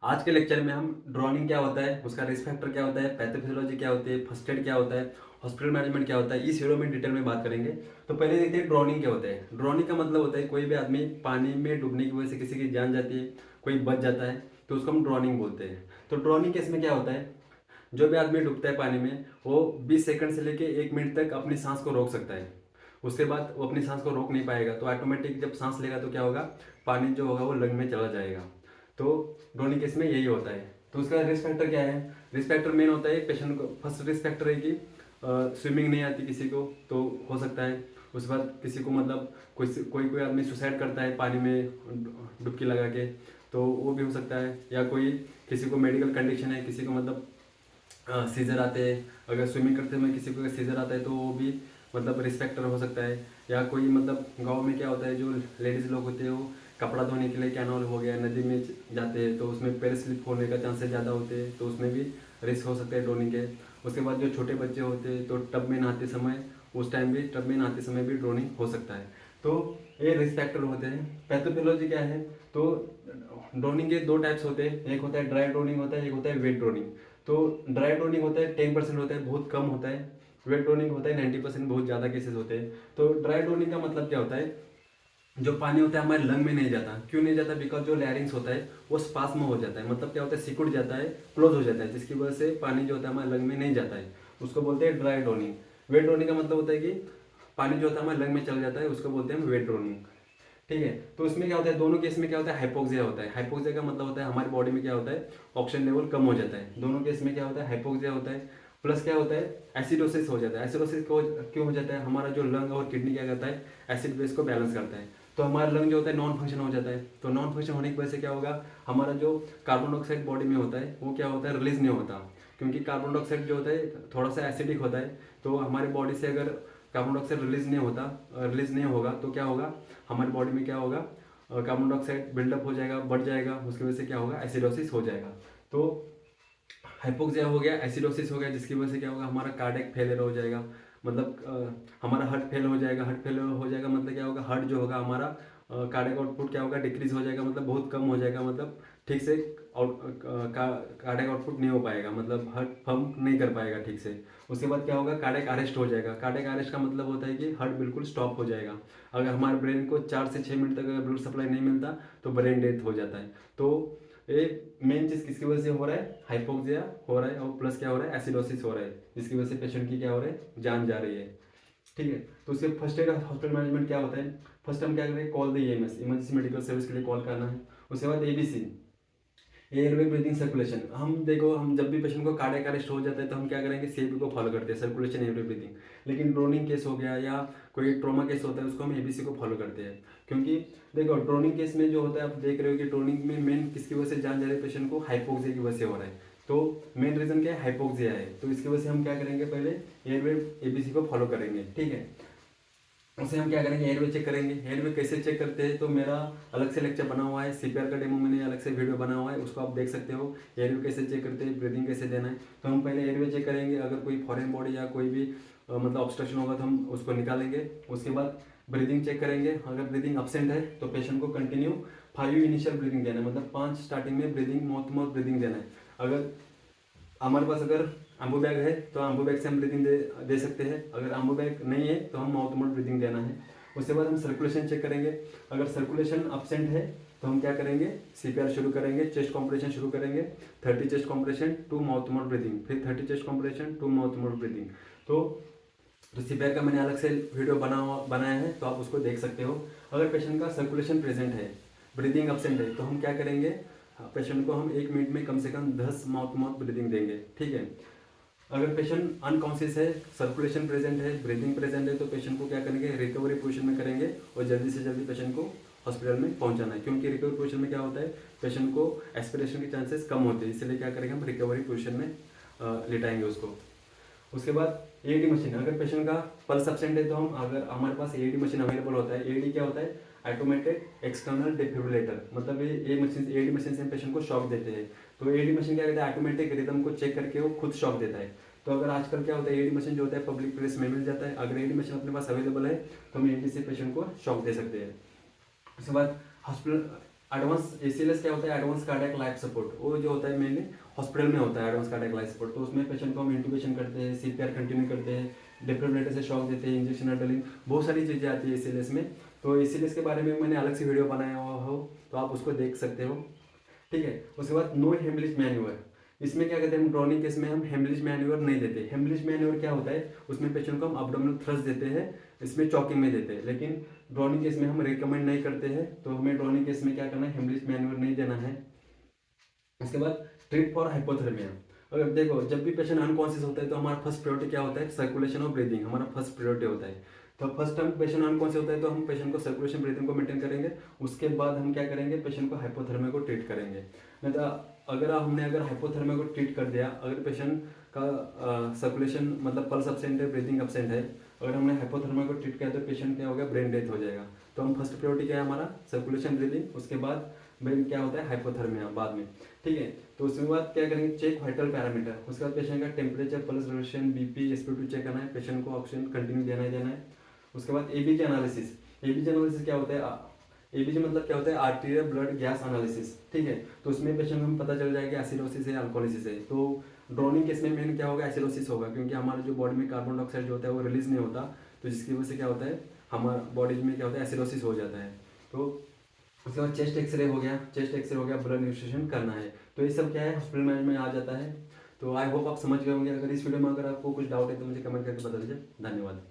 आज के लेक्चर में हम ड्रोनिंग क्या होता है, उसका रिस्क फैक्टर क्या होता है, पैथोफिजियोलॉजी क्या होती है, फर्स्ट एड क्या होता है, हॉस्पिटल मैनेजमेंट क्या होता है, इस वीडियो में डिटेल में बात करेंगे। तो पहले देखते हैं ड्रोनिंग क्या होता है। ड्रोनिंग का मतलब होता है कोई भी आदमी पानी में डूबने की वजह से किसी की जान जाती है, कोई बच जाता है, तो उसको हम ड्रोनिंग बोलते हैं। तो ड्रोनिंग केस में क्या होता है, जो भी आदमी डूबता है पानी में वो 20 सेकंड से लेके 1 मिनट तक अपनी सांस को रोक सकता है। उसके बाद वो अपनी सांस को रोक नहीं पाएगा, तो ऑटोमेटिक जब सांस लेगा तो क्या होगा, पानी जो होगा वो लंग में चला जाएगा। तो ड्रोनिंग केस में यही होता है। तो उसका रिस्क फैक्टर क्या है, रिस्क फैक्टर मेन होता है पेशेंट को। फर्स्ट रिस्क फैक्टर है कि स्विमिंग नहीं आती किसी को तो हो सकता है। उसके बाद किसी को मतलब कोई कोई कोई आदमी सुसाइड करता है पानी में डुबकी लगा के, तो वो भी हो सकता है। या कोई किसी को मेडिकल कंडीशन है, किसी को मतलब सीजर आते हैं, अगर स्विमिंग करते समय किसी को सीजर आता है तो वो भी मतलब रिस्क फैक्टर हो सकता है। या कोई मतलब गांव में क्या होता है, जो लेडीज़ लोग होते हैं वो कपड़ा धोने के लिए कैनॉल हो गया नदी में जाते हैं, तो उसमें पैर स्लिप होने का चांसेस ज़्यादा होते हैं, तो उसमें भी रिस्क हो सकता है ड्रोनिंग के। उसके बाद जो छोटे बच्चे होते हैं तो टब में नहाते समय, उस टाइम भी टब में नहाते समय भी ड्रोनिंग हो सकता है। तो ये रिस्क फैक्टर होते हैं। पैथोफिजियोलॉजी क्या है, तो ड्रोनिंग के दो टाइप्स होते हैं, एक होता है ड्राई ड्रोनिंग होता है, एक होता है वेट ड्रोनिंग। तो ड्राई ड्रोनिंग होता है 10% होता है, बहुत कम होता है। वेट ड्रोनिंग होता है 90%, बहुत ज़्यादा केसेस होते हैं। तो ड्राई ड्रोनिंग का मतलब क्या होता है, जो पानी होता है हमारे लंग में नहीं जाता। क्यों नहीं जाता, बिकॉज जो लैरिंग्स होता है वो स्पास्म हो जाता है, मतलब क्या होता है सिकुड़ जाता है, क्लोज हो जाता है, जिसकी वजह से पानी जो होता है हमारे लंग में नहीं जाता है, उसको बोलते हैं ड्राई ड्रोनिंग। वेट ड्रोनिंग का मतलब होता है कि पानी जो होता है हमारे लंग में चल जाता है, उसको बोलते हैं हम वेट ड्रोनिंग। ठीक है। तो इसमें क्या होता है, दोनों केस में क्या होता है, हाइपोक्सिया होता है। हाइपोक्सिया का मतलब होता है हमारी बॉडी में क्या होता है, ऑक्सीजन लेवल कम हो जाता है। दोनों केस में क्या होता है, हाइपोक्सिया होता है। प्लस क्या होता है, एसिडोसिस हो जाता है। एसिडोसिस क्यों हो जाता है, हमारा जो लंग और किडनी क्या करता है, एसिड बेस को बैलेंस करता है। तो हमारा लंग जो होता है नॉन फंक्शन हो जाता है। तो नॉन फंक्शन होने की वजह से क्या होगा, हमारा जो कार्बन डाइऑक्साइड बॉडी में होता है वो क्या होता है, रिलीज नहीं होता। क्योंकि कार्बन डाइऑक्साइड जो होता है थोड़ा सा एसिडिक होता है, तो हमारी बॉडी से अगर कार्बन डाइऑक्साइड रिलीज नहीं होगा तो क्या होगा, हमारी बॉडी में क्या होगा, कार्बन डाइऑक्साइड बिल्डअप हो जाएगा, बढ़ जाएगा, उसकी वजह से क्या होगा, एसिडोसिस हो जाएगा। तो हाइपोक्सिया हो गया, एसिडोसिस हो गया, जिसकी वजह से क्या होगा, हमारा कार्डियक फेलियर हो जाएगा। मतलब हमारा हार्ट फेल हो जाएगा। हार्ट फेल हो जाएगा मतलब क्या होगा, हार्ट जो होगा हमारा कार्डियक आउटपुट क्या होगा, डिक्रीज हो जाएगा, मतलब बहुत कम हो जाएगा, मतलब ठीक से कार्डियक आउटपुट नहीं हो पाएगा, मतलब हार्ट पंप नहीं कर पाएगा ठीक से। उसके बाद क्या होगा, कार्डियक अरेस्ट हो जाएगा। कार्डियक अरेस्ट का मतलब होता है कि हार्ट बिल्कुल स्टॉप हो जाएगा। अगर हमारे ब्रेन को 4 से 6 मिनट तक अगर ब्लड सप्लाई नहीं मिलता तो ब्रेन डेथ हो जाता है। तो ये मेन चीज़ किसकी वजह से हो रहा है, हाइपोक्सिया हो रहा है, और प्लस क्या हो रहा है, एसिडोसिस हो रहा है, जिसकी वजह से पेशेंट की क्या हो रहा है, जान जा रही है। ठीक है। तो उसके फर्स्ट एड हॉस्पिटल मैनेजमेंट क्या होता है, फर्स्ट हम क्या करें, call the EMS, emergency medical service के लिए कॉल करना है। उसके बाद एबीसी, एयरवे ब्रीदिंग सर्कुलेशन। हम देखो, हम जब भी पेशेंट को कार्डियक अरेस्ट हो जाता है तो हम क्या करेंगे, सीएबी को फॉलो करते हैं, सर्कुलेशन एयरवे ब्रीदिंग। लेकिन ड्रोनिंग केस हो गया या कोई ट्रॉमा केस होता है उसको हम एबीसी को फॉलो करते हैं। क्योंकि देखो ड्रोनिंग केस में जो होता है, आप देख रहे हो कि ड्रोनिंग में मेन किसकी वजह से जान जा रही है पेशेंट को, हाइपोक्सिया की वजह से हो रहा है। तो मेन रीजन क्या है, हाइपोक्सिया है। तो इसकी वजह से हम क्या करेंगे, पहले एयरवे एबीसी को फॉलो करेंगे। ठीक है। उसे हम क्या करेंगे, एयरवे चेक करेंगे। एयरवे कैसे चेक करते हैं, तो मेरा अलग से लेक्चर बना हुआ है, सीपीआर का डेमो मैंने अलग से वीडियो बना हुआ है, उसको आप देख सकते हो। एयरवे कैसे चेक करते हैं, ब्रीदिंग कैसे देना है। तो हम पहले एयरवे चेक करेंगे, अगर कोई फॉरेन बॉडी या कोई भी मतलब ऑब्स्ट्रक्शन होगा तो हम उसको निकालेंगे। उसके बाद ब्रीदिंग चेक करेंगे, अगर ब्रीदिंग अपसेंट है तो पेशेंट को कंटिन्यू 5 इनिशियल ब्रीदिंग देना है, मतलब 5 स्टार्टिंग में breathing mouth to mouth breathing देना है। अगर हमारे पास अगर अम्बू बैग है तो अम्बू बैग से हम ब्रीदिंग दे सकते हैं। अगर अम्बू बैग नहीं है तो हम माउथ टू माउथ ब्रीदिंग देना है। उसके बाद हम सर्कुलेशन चेक करेंगे। अगर सर्कुलेशन अपसेंट है तो हम क्या करेंगे, सीपीआर शुरू करेंगे, चेस्ट कॉम्प्रेशन शुरू करेंगे। 30 chest compression to mouth to mouth breathing, फिर 30 chest compression to mouth to mouth breathing. तो सीपीआर का मैंने अलग से वीडियो बनाया है, तो आप उसको देख सकते हो। अगर पेशेंट का सर्कुलेशन प्रेजेंट है, ब्रीदिंग अपसेंट है, तो हम क्या करेंगे, पेशेंट को हम 1 मिनट में कम से कम 10 माउथ टू माउथ ब्रीदिंग देंगे। ठीक है। अगर पेशेंट अनकॉन्शियस है, सर्कुलेशन प्रेजेंट है, ब्रीदिंग प्रेजेंट है, तो पेशेंट को क्या करेंगे, रिकवरी पोजीशन में करेंगे और जल्दी से जल्दी पेशेंट को हॉस्पिटल में पहुंचाना है। क्योंकि रिकवरी पोजीशन में क्या होता है, पेशेंट को एस्पिरेशन के चांसेस कम होते हैं, इसलिए क्या करेंगे, हम रिकवरी पोजीशन में लिटाएंगे उसको। उसके बाद एडी मशीन, अगर पेशेंट का पल्स एब्सेंट है तो हम, अगर हमारे पास एडी मशीन अवेलेबल होता है, एडी क्या होता है, ऑटोमेटेड एक्सटर्नल डिफिब्रिलेटर, मतलब ये मशीन, एडी मशीन से हम पेशेंट को शॉक देते हैं। तो एडी मशीन क्या कहता है, ऑटोमेटिक रिदम को चेक करके वो खुद शॉक देता है। तो अगर आजकल क्या होता है, एडी मशीन जो होता है पब्लिक प्लेस में मिल जाता है, अगर एडी मशीन अपने पास अवेलेबल है तो हम एडी से पेशेंट को शॉक दे सकते हैं। उसके बाद हॉस्पिटल एडवांस एसीएलएस क्या होता है, एडवांस कार्डियक लाइफ सपोर्ट, वो जो होता है मेनली हॉस्पिटल में होता है एडवांस कार्डियक लाइफ सपोर्ट। तो उसमें पेशेंट को हम इंट्यूबेशन करते हैं, सीपीआर कंटिन्यू करते हैं, डिफिब्रिलेटर से शॉक देते हैं, इंजेक्शन एड्रेनलिन, बहुत सारी चीज़ें आती है एसीएलएस में। तो एसीएलएस के बारे में मैंने अलग से वीडियो बनाया हुआ हो, तो आप उसको देख सकते हो। ठीक है, उसके बाद नो हेमरेज मैन्यूअर, इसमें क्या कहते हैं, हम ड्रॉनिंग केस में हम हेमरेज मैन्यूअर नहीं देते। हेमरेज मैन्यूअर क्या होता है, उसमें पेशेंट को हम अब्डोमिनल थ्रस्ट देते हैं, इसमें चॉकिंग में देते हैं, लेकिन ड्रॉनिंग केस में हम रिकमेंड नहीं करते हैं। तो हमें ड्रॉनिंग केस में क्या करना है, हेमरेज मैन्यूअर नहीं देना है। उसके बाद ट्रीट फॉर हाइपोथर्मिया, अगर देखो जब भी पेशेंट अनकॉन्शियस होता है तो हमारा फर्स्ट प्रायोरिटी क्या होता है, सर्कुलेशन और ब्रीदिंग हमारा फर्स्ट प्रायोरिटी होता है। तो फर्स्ट टाइम पेशेंट अनकॉन्शियस होता है तो हम पेशेंट को सर्कुलेशन ब्रीदिंग को मेंटेन करेंगे, उसके बाद हम क्या करेंगे, पेशेंट को हाइपोथर्मिया को ट्रीट करेंगे। नहीं तो अगर हाइपोथर्मिया को ट्रीट कर दिया, अगर पेशेंट का सर्कुलेशन मतलब पल्स अब्सेंट है, ब्रीदिंग अब्सेंट है, अगर हमने हाइपोथर्मिया को ट्रीट किया तो पेशेंट क्या होगा, ब्रेन डेथ हो जाएगा। तो हम फर्स्ट प्रायोरिटी क्या है हमारा, सर्कुलेशन ब्रीदिंग, उसके बाद ब्रेन क्या होता है, हाइपोथर्मिया बाद में। ठीक है, तो उसके बाद क्या करेंगे, चेक वाइटल पैरामीटर, उसके बाद पेशेंट का टेम्परेचर, पल्स रेशन, बीपी, एसपीओ2 चेक करना है, पेशेंट को ऑक्सीजन कंटिन्यू देना है। उसके बाद एबीजी एनालिसिस, एबीजी एनालिसिस क्या होता है, एबीजी मतलब क्या होता है, आर्टीरियल ब्लड गैस एनालिसिस। ठीक है, तो उसमें पेशेंट को पता चल जाएगा एसिडोसिस है, अल्कोलिसिस है। तो ड्रोनिंग केस में मेन क्या होगा, एसिडोसिस होगा, क्योंकि हमारे जो बॉडी में कार्बन डाइऑक्साइड जो होता है वो रिलीज नहीं होता, तो जिसकी वजह से क्या होता है, हमारा बॉडी में क्या होता है, एसिडोसिस हो जाता है। तो उसके बाद चेस्ट एक्सरे हो गया, चेस्ट एक्सरे हो गया, ब्लड न्यूट्रिशन करना है। तो ये सब क्या है, हॉस्पिटल मैनेजमेंट में आ जाता है। तो आई होप आप समझ गए होंगे। अगर इस वीडियो में अगर आपको कुछ डाउट है तो मुझे कमेंट करके बता दीजिए। धन्यवाद।